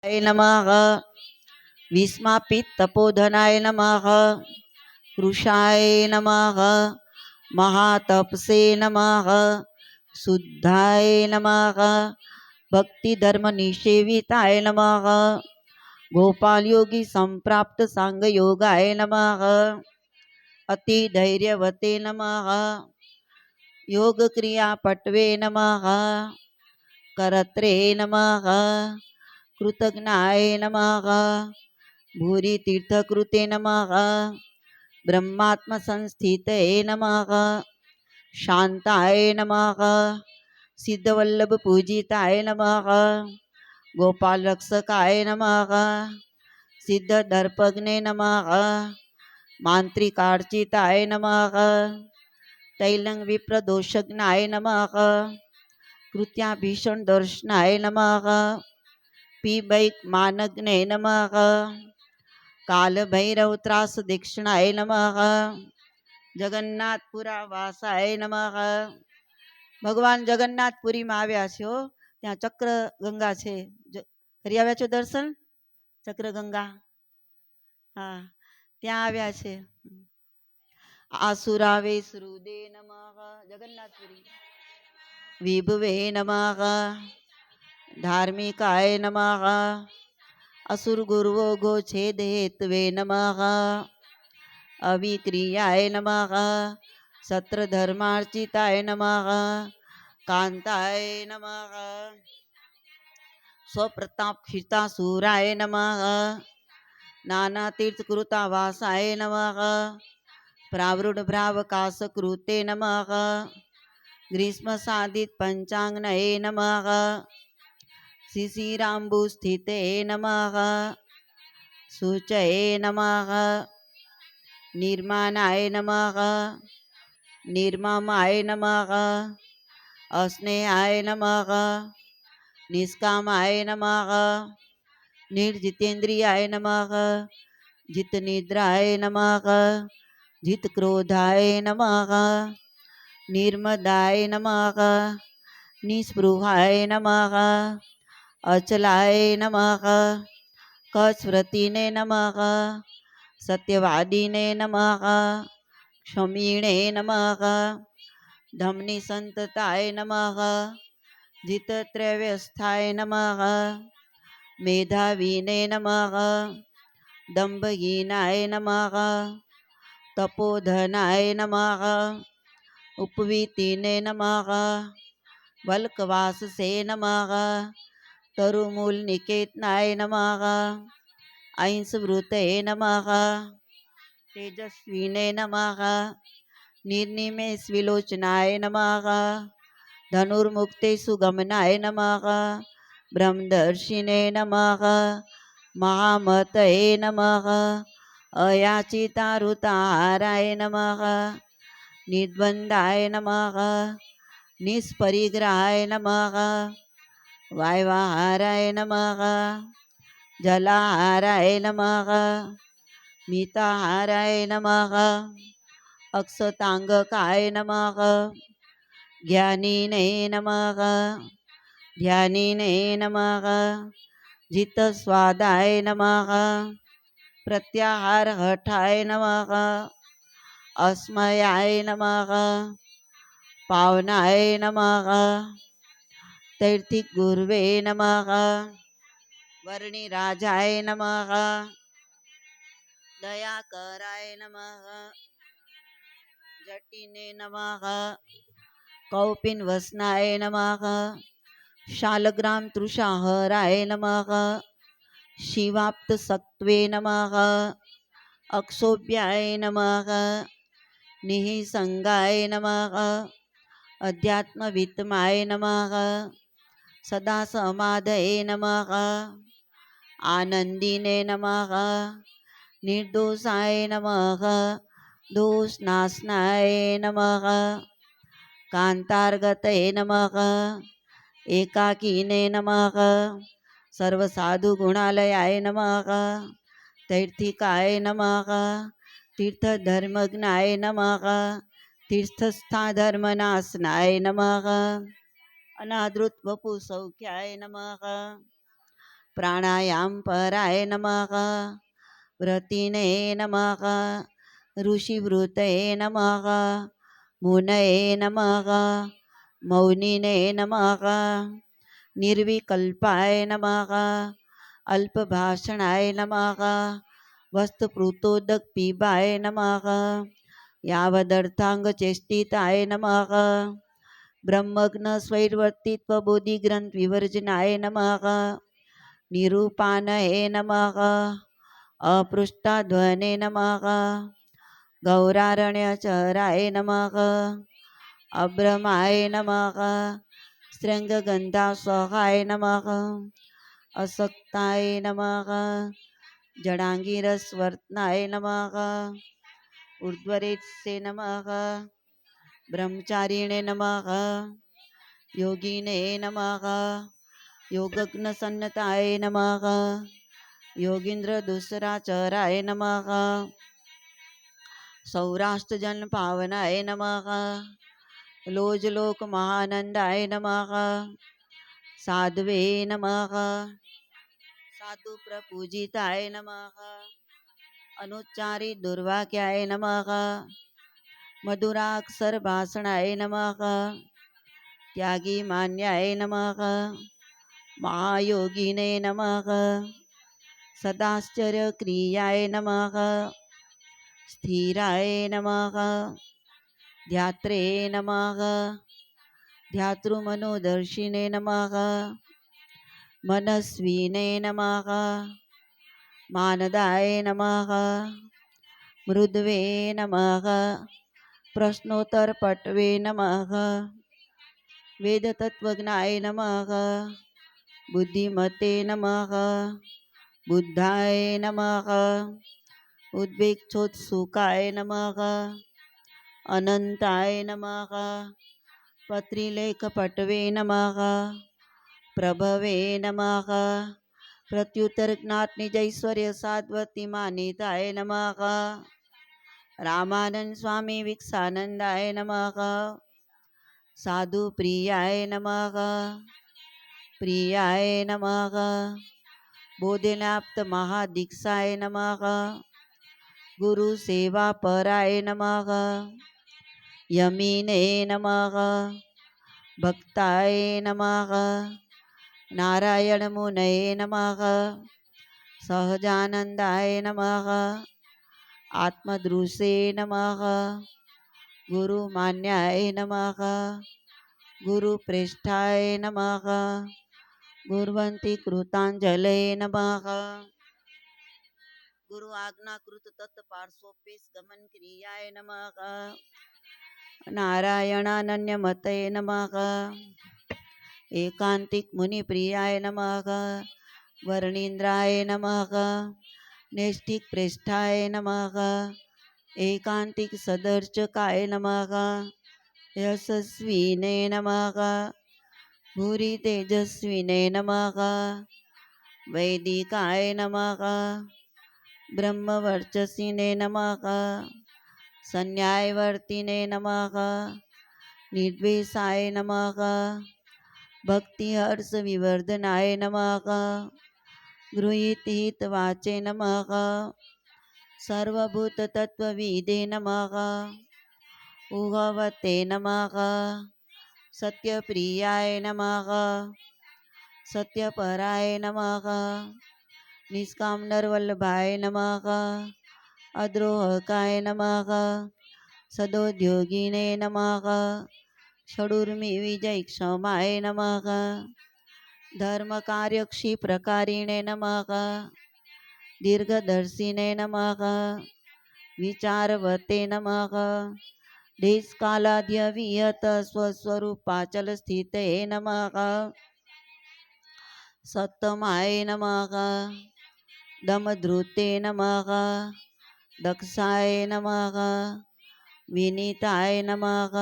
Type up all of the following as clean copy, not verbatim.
नमः विस्मापित्तपोधनाय नमः कृशाय नमः महातपसे नमः शुद्धाय नमः भक्तिधर्मनिषेविताय नमः गोपाल योगी संप्राप्त सांग योगाय नमः अति धैर्यवते नमः योग क्रिया पटवे नमः करत्रे नमः कृतज्ञाय नमः भूरि तीर्थकृते नमः ब्रह्मात्म संस्थिते नमः शांताय नमः सिद्धवल्लभ पूजिताय नमः गोपाल रक्षकाय नमः सिद्धदर्पग्ने नमः मांत्रिकार्चिताय नमः तैलं विप्रदोषज्ञाय नमः कृत्या भीषण दर्शनाय नमः पिबैक मानग्ने नमः काल भैरव त्रास दीक्षणाय नमः જગન્નાથપુરા વાસાય નમઃ ભગવાન જગન્નાથપુરીમાં આવ્યા છો ત્યાં ચક્ર ગંગા છે કરી આવ્યા છો દર્શન ચક્ર ગંગા હા ત્યાં આવ્યા છે આસુરાવે સુરુદે નમઃ જગન્નાથપુરી વિભવે નમઃ धार्मिकाय नमः असुर गुरुवो गो छेद हेतवे नमः अविक्रियाय नमः सत्र धर्मार्चिताय नमः कांताय नमः स्वप्रताप क्षितासुराय नमः नाना तीर्थकृता वासाय नमः प्रावृढ भ्रावकाश कृते नमः ग्रीष्म साधित पंचांगनये नमः शिशिराम्बु स्थिते नमः शुचये नमः निर्माणाय नमः निर्ममाय नमः अस्नेहाय नमः निष्कामाय नमः निर्जितेन्द्रियाय नमः जितनिद्राय नमः जितक्रोधाय नमः निर्मदाय नमः निस्पृहाय नमः अचलाय नमः कस्वृतिने नमः सत्यवादीने नमः क्षमीणे नमः धमनी संतताय नमः जितत्रव्यस्थाय नमः मेधावीने नमः दंभहीनाय नमः तपोधनाय नमः उपवीतिने नमः वल्कवाससे नमः तरुमूल निकेतनाय नमः ऐंसवृते नमः तेजस्विने नमः निर्निमेष विलोचनाय नमः धनुर्मुक्ते सुगमनाय नमः ब्रह्मदर्शिने नमः महामतये नमः अयाचितारुताहाराय नमः निर्बन्धाय नमः निष्परिग्रहाय नमः वायवाहाराय नमः जलाहाराय नमः मिताहाराय नमः अक्षतांगकाय नमः ज्ञानीने नमः ध्यानीने नमः जितस्वादाय नमः प्रत्याहार हठाय नमः अस्मयाय नमः पावनाय नमः तैर्थिक गुरुवे नमः वर्णी राजाय नमः दयाकराय नमः जटिने नमः कौपिन वसनाय नमः शालग्राम तृषाहराय नमः शिवाप्त सत्वे नमः अक्षोभ्याय नमः निहिसंगाय नमः अध्यात्मवित्तमाय नमः सदा समाधये नमः आनंदिने नमः निर्दोषाय नमः दोषनाशनाय नमः कांतार्गतये नमः एकाकीने नमः सर्वसाधुगुणालयाय नमः तैर्थिकाय नमः तीर्थधर्मज्ञाय नमः तीर्थस्थाधर्मनाशनाय नमः अनादृत वपु सौख्याय नमः प्राणायाम पराय नमः व्रतीने नमः ऋषिवृतये नमः मुनये नमः मौनिने नमः निर्विकल्पाय नमः अल्पभाषणाय नमः वस्तुपृतोदक पिबाय नमः यावदर्थांगचेष्टिताय नमः ब्रह्मग्न स्वैर्वर्तित्व बोधिग्रंथ विवर्जनाय नमः निरूपानये नमः अपृष्टाध्वने नमः गौरारण्यचराय नमः अब्रमाय नमः शृंगगंधासहाय नमः असक्ताय नमः जडांगीरस्वर्त्नाय नमः ऊर्ध्वरेत्से नमः ब्रह्मचारिणे नमः योगिने नमः योगज्ञसन्नताय नमः योगींद्र दुसराचराय नमः सौराष्ट्रजन पावनाय नमः लोजलोक महानंदाय नमः साध्वे नमः साधु प्रपूजिताय नमः अनुच्चारित दुर्वाक्याय नमः मधुराक्षर भाषणाय नमः त्यागी मान्याय नमः महायोगिने नमः सदाश्चर्य क्रियाय नमः स्थिराय नमः ध्यात्रे नमः ध्यातृमनोदर्शिने नमः मनस्विने नमः मानदाय नमः मृद्वे नमः प्रश्नोत्तर पटवे नमः वेदतत्वज्ञाय नमः बुद्धिमते नमः बुद्धाय नमः उद्वेगोत्सुकाय नमः अनंताय नमः पत्रिलेखपटवे नमः प्रभवे नमः प्रत्युत्तर ज्ञात निजैश्वर्य साध्वती मानिताय नमः रामानंद स्वामी विकसानंदाय नमः साधु प्रियाय नमः प्रियाय नमः बोधिनाप्त महादीक्षाय नमः गुरु सेवा पराय नमः यमीने नमः भक्ताय नमः नारायण मुनये नमः सहजानंदाय नमः आत्मदृशे नमः गुरुमान्याय नमः गुरुप्रेष्ठाय नमः गुर्वन्ति कृतांजलये नमः गुरु आज्ञाकृत तत्पार्श्वोपेश गमन क्रियाय नमः नारायणानन्यमतये नमः एकांतिक मुनिप्रियाय नमः वर्णीन्द्राय नमः नैष्ठिक प्रेष्ठाय नमः एकांतिक सदर्चकाय नमः यशस्विने नमः भूरि तेजस्विने नमः वैदिकाय नमः ब्रह्मवर्चसिने नमः संन्यायवर्तिने नमः निर्द्वेषाय नमः भक्ति हर्ष विवर्धनाय नमः गृहीत वाचे नमः सर्वभूत तत्वविदे नमः उभवते नमः सत्यप्रियाय नमः सत्यपराय नमः निष्काम नरवल्लभाय नमः अद्रोहकाय नमः सदोद्योगिने नमः षडूर्मि विजय क्षमाय नमः धर्म कार्यक्षी प्रकारिणे नमः दीर्घदर्शिने नमः विचारवते नमः देशकालाद्य वियत स्वस्वरूपाचल स्थिते नमः सत्तमाय नमः दमधृते नमः दक्षाय नमः विनीताय नमः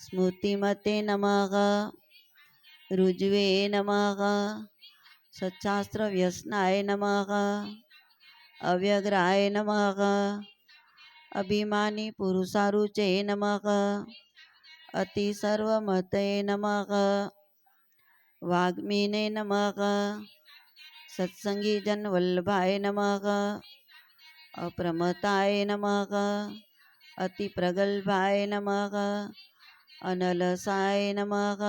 स्मृतिमते नमः ऋज्वे नमः सच्चास्त्र व्यसनाय नमः अव्यग्राय नमः अभिमानी पुरुषारुचे नमः अति सर्वमते नमः वाग्मीने नमः सत्संगी जन वल्लभाय नमः अप्रमताय नमः अति प्रगल्भाय नमः अनलसाय नमः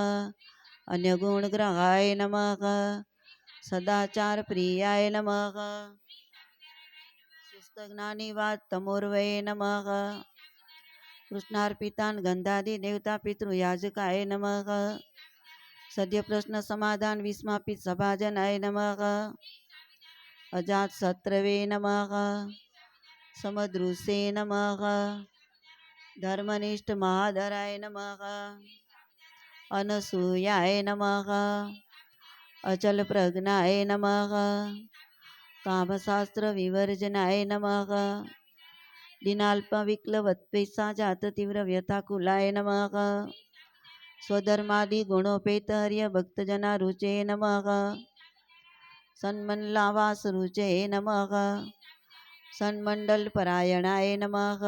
अन्यगुणग्रहाय नमः सदाचार प्रियाय नमः शिस्तज्ञानी वाद तमोर्वये नमः कृष्णार्पितान गंधादि देवता पितृयाजकाय नमः सद्य प्रश्न समाधान विस्मापित सभाजनाय नमः अजात शत्रवे नमः समद्रुसे नमः धर्मनिष्ठ महाधराय नमः अनसूयाय नमः अचल प्रज्ञाय नमः कामशास्त्र विवर्जनाय नमः दिनाल्प विक्लवत्वेषा जात तीव्र व्यथाकुलाय नमः स्वधर्मादि गुणोपेत हर्य भक्तजना रुचे नमः सन्मनलावास रुचे नमः सन्मंडल परायणाय नमः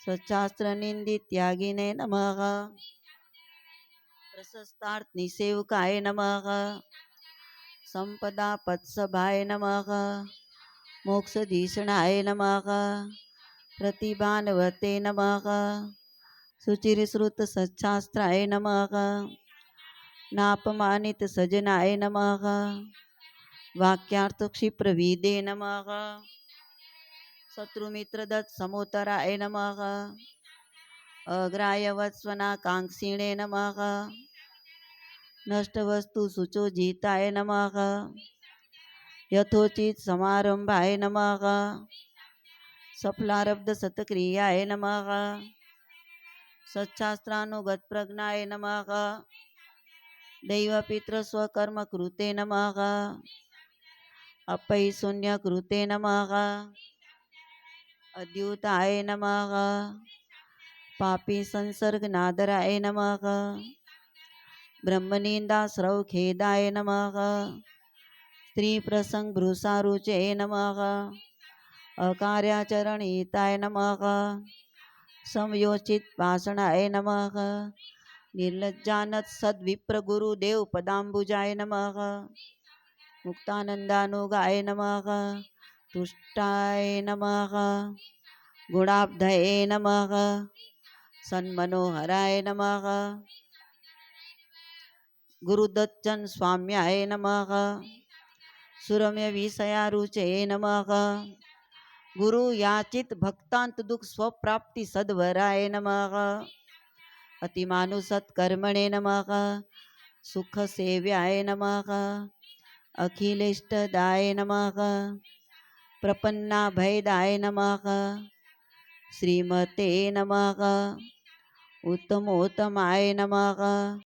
सच्चास्त्र निंदित त्यागिने नमः प्रशस्तार्थ निसेवकाय नमः संपदा पत्सभाय नमः मोक्षधीषणाय नमः प्रतिभानवते नमः सुचिरश्रुत सच्छास्त्राय नमः नापमानित सजनाय नमः वाक्यार्थ क्षिप्रविदे नमः शत्रुमित्रदत्त समोत्तराय नमः अग्राह्यवत्स्वनाकाङ्क्षिणे नमः नष्टवस्तु सुचोजिताय नमः यथोचित समारंभाय नमः सफलारब्ध सतक्रियाय नमः सच्छास्त्रानुगत प्रज्ञाय नमः दैवपित्र स्वकर्म कृते नमः अपै शून्य कृते नमः अद्युताय नमः पापी संसर्ग नादराय नमः ब्रह्मनिंदा श्रव खेदाय नमः स्त्री प्रसंग भ्रूसारुचे नमः अकार्याचरण हिताय नमः समयोचित भाषणाय नमः निर्लज्जानत सद्विप्र गुरुदेव पदाम्बुजाय नमः मुक्तानंदानुगाय नमः तुष्टाय नमः गुणाब्धये नमः सन्मनोहराय नमः गुरुदत्तन स्वाम्याय नमः सुरम्य विषयारुचे नमः गुरु याचित भक्तांत दुख स्वप्राप्ति सद्वराय नमः अतिमानुसत्कर्मणे नमः सुख सेव्याय नमः अखिलेष्टदाय नमः प्रपन्ना भयदाय नमः श्रीमते नमः उत्तमोत्तमाय नमः